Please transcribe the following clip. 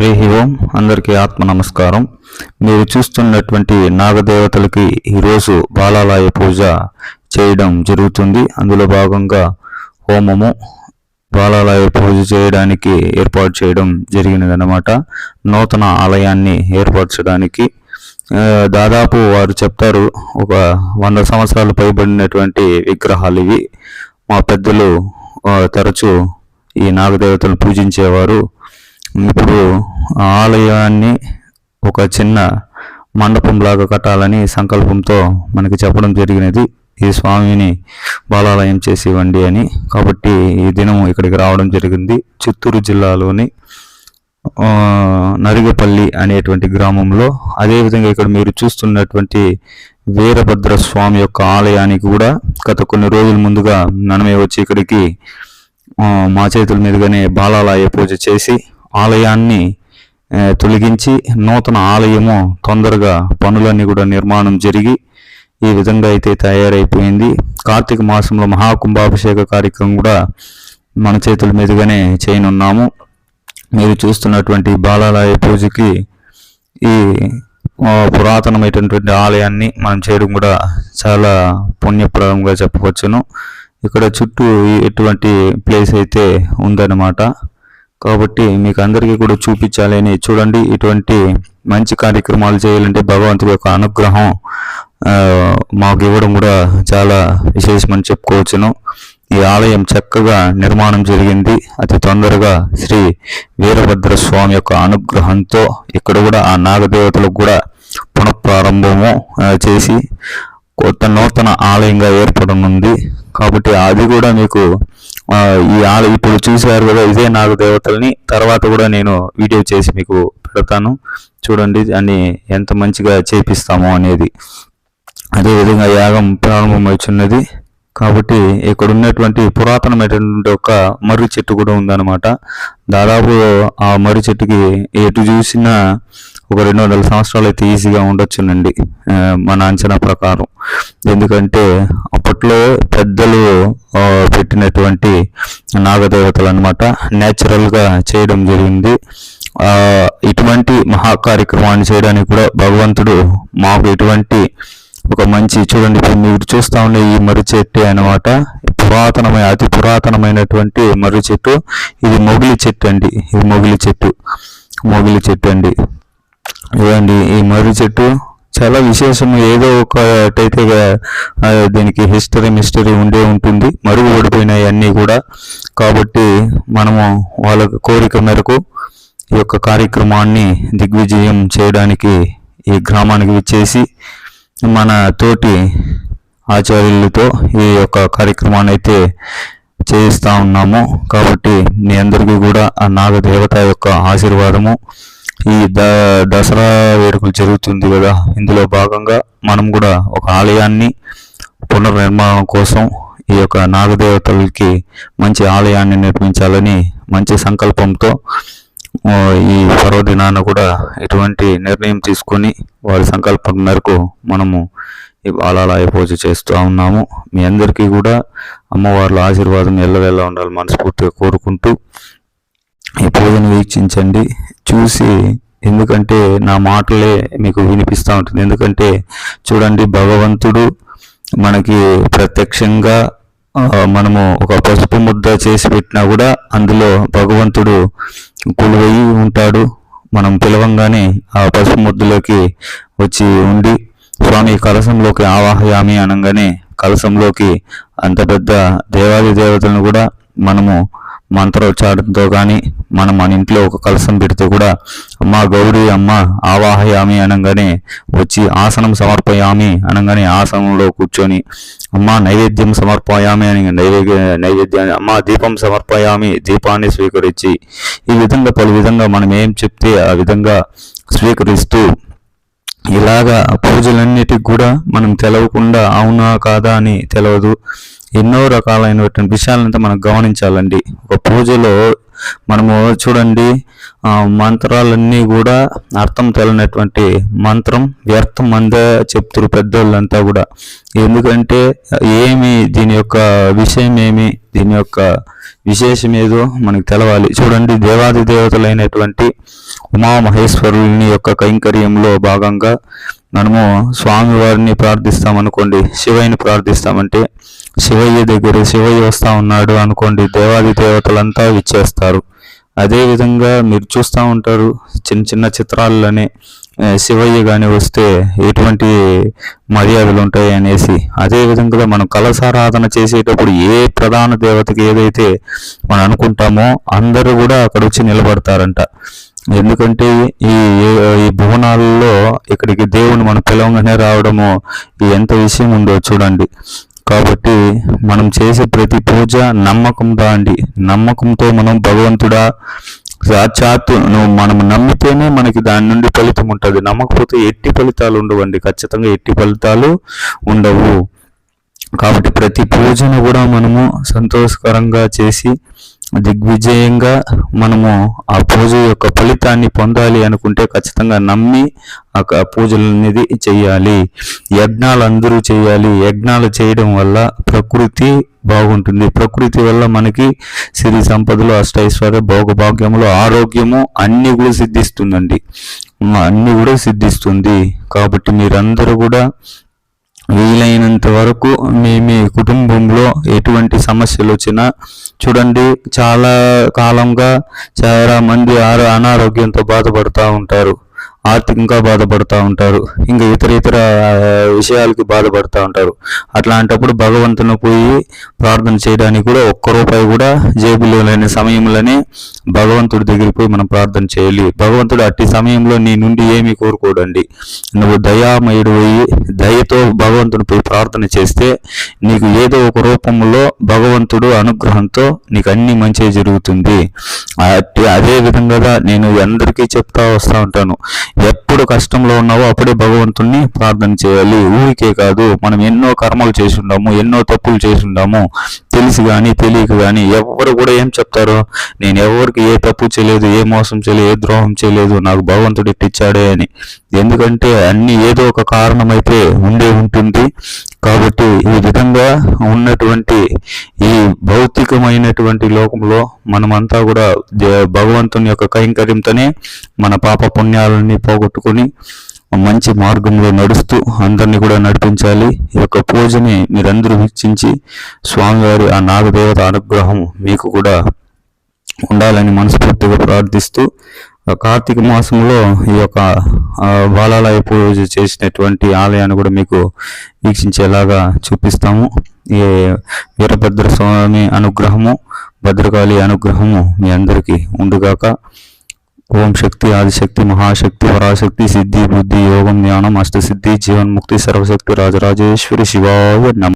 ఓం అందరికీ ఆత్మ నమస్కారం. మీరు చూస్తున్నటువంటి నాగదేవతలకి ఈరోజు బాలాలయ పూజ చేయడం జరుగుతుంది. అందులో భాగంగా హోమము బాలాలయ పూజ చేయడానికి ఏర్పాటు చేయడం జరిగినదన్నమాట. నూతన ఆలయాన్ని ఏర్పరచడానికి దాదాపు వారు చెప్తారు ఒక 100 సంవత్సరాలు పైబడినటువంటి విగ్రహాలు ఇవి. మా పెద్దలు తరచూ ఈ నాగదేవతలు పూజించేవారు. ఇప్పుడు ఆలయాన్ని ఒక చిన్న మండపంలాగా కట్టాలని సంకల్పంతో మనకి చెప్పడం జరిగినది. ఈ స్వామిని బాలాలయం చేసి ఇవ్వండి అని. కాబట్టి ఈ దినం ఇక్కడికి రావడం జరిగింది. చిత్తూరు జిల్లాలోని నరిగపల్లి అనేటువంటి గ్రామంలో. అదేవిధంగా ఇక్కడ మీరు చూస్తున్నటువంటి వీరభద్ర స్వామి యొక్క ఆలయానికి కూడా గత కొన్ని రోజుల ముందుగా మనమే వచ్చి ఇక్కడికి మా చేతుల మీదుగానే బాలాలయ పూజ చేసి ఆలయాన్ని తొలగించి నూతన ఆలయము తొందరగా పనులన్నీ కూడా నిర్మాణం జరిగి ఈ విధంగా అయితే తయారైపోయింది. కార్తీక మాసంలో మహాకుంభాభిషేక కార్యక్రమం కూడా మన చేతుల మీదుగానే చేయనున్నాము. మీరు చూస్తున్నటువంటి బాలాలయ పూజకి ఈ పురాతనమైనటువంటి ఆలయాన్ని మనం చేయడం కూడా చాలా పుణ్యప్రదంగా చెప్పవచ్చును. ఇక్కడ చుట్టూ ఎటువంటి ప్లేస్ అయితే ఉందన్నమాట. కాబట్టి మీకు అందరికీ కూడా చూపించాలని. చూడండి, ఇటువంటి మంచి కార్యక్రమాలు చేయాలంటే భగవంతుడి యొక్క అనుగ్రహం మాకు ఇవ్వడం కూడా చాలా విశేషమని చెప్పుకోవచ్చును. ఈ ఆలయం చక్కగా నిర్మాణం జరిగింది. అతి తొందరగా శ్రీ వీరభద్ర స్వామి యొక్క అనుగ్రహంతో ఇక్కడ కూడా ఆ నాగదేవతలకు కూడా పునఃప్రారంభము చేసి కొత్త నూతన ఆలయంగా ఏర్పడనుంది. కాబట్టి అది కూడా మీకు ఈ ఆలయం ఇప్పుడు చూశారు కదా, ఇదే నాగదేవతల్ని తర్వాత కూడా నేను వీడియో చేసి మీకు పెడతాను. చూడండి అని ఎంత మంచిగా చేపిస్తామో అనేది. అదేవిధంగా యాగం ప్రారంభమవుతున్నది. కాబట్టి ఇక్కడ ఉన్నటువంటి పురాతనమైనటువంటి ఒక మర్రి చెట్టు కూడా ఉందన్నమాట. దాదాపు ఆ మర్రి చెట్టుకి ఎటు చూసినా ఒక 200 సంవత్సరాలు అయితే ఈజీగా ఉండొచ్చునండి మన అంచనా ప్రకారం. ఎందుకంటే అప్పట్లో పెద్దలు పెట్టినటువంటి నాగదేవతలు అనమాట. న్యాచురల్గా చేయడం జరిగింది. ఇటువంటి మహా కార్యక్రమాన్ని చేయడానికి కూడా భగవంతుడు మాకు ఎటువంటి ఒక మంచి, చూడండి ఇప్పుడు మీరు చూస్తూ ఉండే ఈ మర్రి చెట్టు అనమాట. అతి పురాతనమైనటువంటి మర్రి చెట్టు. ఇది మొగిలి చెట్టు అండి. ఇది మొగిలి చెట్టు అండి. ఇవ్వండి ఈ మర్రి చెట్టు చాలా విశేషం. ఏదో ఒకటైతే దీనికి మిస్టరీ ఉండే ఉంటుంది. మరుగు పడిపోయినాయి అన్నీ కూడా. కాబట్టి మనము వాళ్ళ కోరిక మేరకు ఈ యొక్క కార్యక్రమాన్ని దిగ్విజయం చేయడానికి ఈ గ్రామానికి విచ్చేసి మన తోటి ఆచార్యులతో ఈ యొక్క కార్యక్రమాన్ని అయితే చేయిస్తూ ఉన్నాము. కాబట్టి మీ అందరికీ కూడా ఆ నాగదేవత యొక్క ఆశీర్వాదము. ఈ దసరా వేడుకలు జరుగుతుంది కదా, ఇందులో భాగంగా మనం కూడా ఒక ఆలయాన్ని పునర్నిర్మాణం కోసం ఈ యొక్క నాగదేవతలకి మంచి ఆలయాన్ని నిర్మించాలని మంచి సంకల్పంతో ఈ పర్వదినాన కూడా ఇటువంటి నిర్ణయం తీసుకొని వారి సంకల్పం మేరకు మనము ఈ బాలాలయ పూజ చేస్తూ ఉన్నాము. మీ అందరికీ కూడా అమ్మవార్ల ఆశీర్వాదం ఎల్లవేళ ఉండాలి మనస్ఫూర్తిగా కోరుకుంటూ ఈ పూజను వీక్షించండి, చూసి. ఎందుకంటే నా మాటలే మీకు వినిపిస్తూ ఉంటుంది. ఎందుకంటే చూడండి, భగవంతుడు మనకి ప్రత్యక్షంగా మనము ఒక పసుపు ముద్ద చేసి పెట్టినా కూడా అందులో భగవంతుడు కొలువై ఉంటాడు. మనం పిలవంగానే ఆ పసుపు ముద్దలోకి వచ్చి ఉండి స్వామి కలశంలోకి ఆవాహయామి అనగానే కలశంలోకి అంత పెద్ద దేవాది దేవతలను కూడా మనము మంత్రోచ్చారణతో కానీ మనం మన ఇంట్లో ఒక కలశం పెడితే కూడా అమ్మ గౌరీ అమ్మ ఆవాహయామి అనగానే వచ్చి ఆసనం సమర్పయామి అనగానే ఆసనంలో కూర్చొని అమ్మ నైవేద్యం సమర్పయామి అని నైవేద్యాన్ని, అమ్మ దీపం సమర్పయామి దీపాన్ని స్వీకరించి ఈ విధంగా పలు విధంగా మనం ఏం చెప్తే ఆ విధంగా స్వీకరిస్తూ ఇలాగా పూజలన్నిటికి కూడా మనం తెలవకుండా అవునా కాదా అని తెలియదు. ఎన్నో రకాలైనటువంటి విషయాలంతా మనం గమనించాలండి. ఒక పూజలో మనము చూడండి, మంత్రాలన్నీ కూడా అర్థం తెలియనటువంటి మంత్రం వ్యర్థం అందే చెప్తారు పెద్దోళ్ళంతా కూడా. ఎందుకంటే దీని యొక్క విషయం ఏమి, దీని యొక్క విశేషం ఏదో మనకు తెలవాలి. చూడండి, దేవాది దేవతలైనటువంటి ఉమామహేశ్వరుని యొక్క కైంకర్యంలో భాగంగా మనము స్వామివారిని ప్రార్థిస్తామనుకోండి, శివయ్యని ప్రార్థిస్తామంటే శివయ్య వస్తా ఉన్నాడు అనుకోండి, దేవాది దేవతలంతా ఇచ్చేస్తారు. అదేవిధంగా మీరు చూస్తూ ఉంటారు చిన్న చిన్న చిత్రాల్లోనే శివయ్య కానీ వస్తే ఎటువంటి మర్యాదలు ఉంటాయి అనేసి. అదేవిధంగా మనం కలశారాధన చేసేటప్పుడు ఏ ప్రధాన దేవతకి ఏదైతే మనం అనుకుంటామో అందరూ కూడా అక్కడ వచ్చి నిలబడతారంట. ఎందుకంటే ఈ భువనాలలో ఇక్కడికి దేవుని మనం పిలవగానే రావడము ఎంత విషయం ఉందో చూడండి. కాబట్టి మనం చేసే ప్రతి పూజ నమ్మకంతో అండి. నమ్మకంతో మనం భగవంతుడా సాక్షాత్తు మనం నమ్మితేనే మనకి దాని నుండి ఫలితం ఉంటుంది. నమ్మకపోతే ఎట్టి ఫలితాలు ఉండవండి, ఖచ్చితంగా ఎట్టి ఫలితాలు ఉండవు. కాబట్టి ప్రతి పూజను కూడా మనము సంతోషకరంగా చేసి దిగ్విజయంగా మనము ఆ పూజ యొక్క ఫలితాన్ని పొందాలి అనుకుంటే ఖచ్చితంగా నమ్మి ఆ పూజలు అనేది చేయాలి. యజ్ఞాలు అందరూ చేయాలి. యజ్ఞాలు చేయడం వల్ల ప్రకృతి బాగుంటుంది. ప్రకృతి వల్ల మనకి సిరి సంపదలు, అష్టైశ్వర్య, భోగభాగ్యములు, ఆరోగ్యము అన్నీ కూడా సిద్ధిస్తుందండి. అన్నీ కూడా సిద్ధిస్తుంది. కాబట్టి మీరందరూ కూడా వీలైనంత వరకు మీ కుటుంబంలో ఎటువంటి సమస్యలు వచ్చినా చూడండి, చాలా కాలంగా చాలా మంది అనారోగ్యంతో బాధపడుతూ ఉంటారు, ఆర్థికంగా బాధపడుతూ ఉంటారు, ఇంకా ఇతర విషయాలకి బాధపడుతూ ఉంటారు. అట్లాంటప్పుడు భగవంతుని పోయి ప్రార్థన చేయడానికి కూడా ఒక్క రూపాయి కూడా జేబులో లేని సమయంలోనే భగవంతుడి దగ్గరికి పోయి మనం ప్రార్థన చేయాలి. భగవంతుడు అట్టి సమయంలో నీ నుండి ఏమీ కోరుకోడండి. నువ్వు దయామయుడు పోయి దయతో భగవంతుని పోయి ప్రార్థన చేస్తే నీకు ఏదో ఒక రూపంలో భగవంతుడు అనుగ్రహంతో నీకు అన్ని మంచి జరుగుతుంది. అదే విధంగా నేను అందరికీ చెప్తా వస్తూ ఉంటాను, ఎప్పుడు కష్టంలో ఉన్నావో అప్పుడే భగవంతుణ్ణి ప్రార్థన చేయాలి. ఊరికే కాదు, మనం ఎన్నో కర్మలు చేసి ఉండాము, ఎన్నో తప్పులు చేసి ఉండాము, తెలిసి కానీ తెలియక కానీ. ఎవరు కూడా ఏం చెప్తారు, నేను ఎవరికి ఏ తప్పు చేయలేదు, ఏ మోసం చేయలేదు, ఏ ద్రోహం చేయలేదు, నాకు భగవంతుడు ఇట్టిచ్చాడే అని. ఎందుకంటే అన్ని ఏదో ఒక కారణం అయితే ఉంటుంది. కాబట్టి ఈ విధంగా ఉన్నటువంటి ఈ భౌతికమైనటువంటి లోకంలో మనమంతా కూడా భగవంతుని యొక్క కైంకర్యంతోనే మన పాప పుణ్యాలని పోగొట్టుకుని మంచి మార్గంలో నడుస్తూ అందరినీ కూడా నడిపించాలి. ఈ యొక్క పూజని మీరందరూ వీక్షించి స్వామివారి ఆ నాగదేవత అనుగ్రహం మీకు కూడా ఉండాలని మనస్ఫూర్తిగా ప్రార్థిస్తూ, కార్తీక మాసంలో ఈ యొక్క బాలాలయ పూజ చేసినటువంటి ఆలయాన్ని కూడా మీకు వీక్షించేలాగా చూపిస్తాము. ఈ వీరభద్ర స్వామి అనుగ్రహము, భద్రకాళి అనుగ్రహము మీ అందరికీ ఉండుగాక. ఓం శక్తి, ఆదిశక్తి, మహాశక్తి, పరాశక్తి, సిద్ధి, బుద్ధి, యోగం, జ్ఞానం, అష్టసిద్ధి, జీవన్ముక్తి, సర్వశక్తి, రాజరాజేశ్వరి శివాయ నమః.